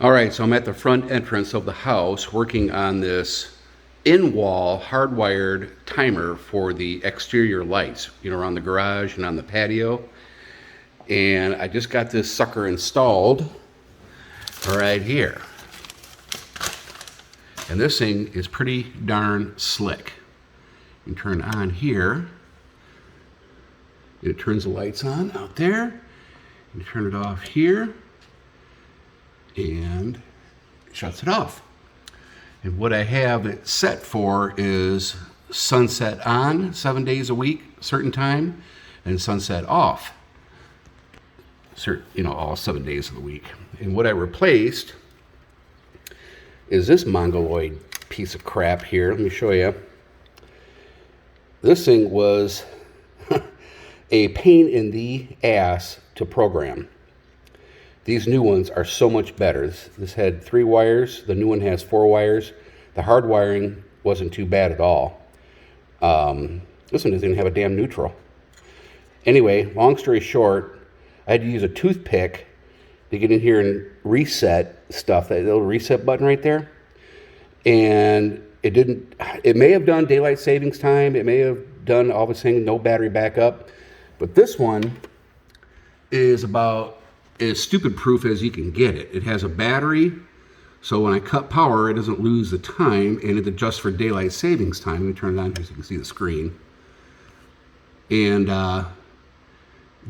All right, so I'm at the front entrance of the house working on this in-wall hardwired timer for the exterior lights, around the garage and on the patio. And I just got this sucker installed right here. And this thing is pretty darn slick. You can turn it on here. It turns the lights on out there. You turn it off here. And it shuts it off. And what I have it set for is sunset on 7 days a week, certain time, and sunset off, all 7 days of the week. And what I replaced is this mongoloid piece of crap here. Let me show you. This thing was a pain in the ass to program. These new ones are so much better. This had 3 wires. The new one has 4 wires. The hard wiring wasn't too bad at all. This one doesn't even have a damn neutral. Anyway, long story short, I had to use a toothpick to get in here and reset stuff, that little reset button right there. And it may have done daylight savings time. It may have done all this thing, no battery backup. But this one is about as stupid proof as you can get it. It has a battery, so when I cut power, it doesn't lose the time, and it adjusts for daylight savings time. Let me turn it on here so you can see the screen. And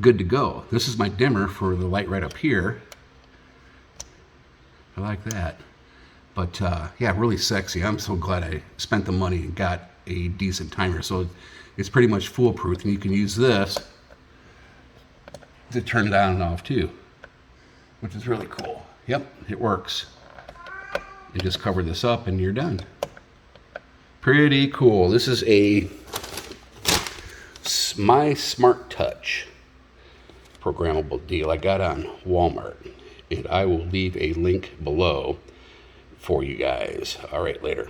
good to go. This is my dimmer for the light right up here. I like that. But yeah, really sexy. I'm so glad I spent the money and got a decent timer. So it's pretty much foolproof, and you can use this to turn it on and off too, which is really cool. Yep, it works. You just cover this up and you're done. Pretty cool. This is a My Smart Touch programmable deal I got on Walmart, and I will leave a link below for you guys. All right, later.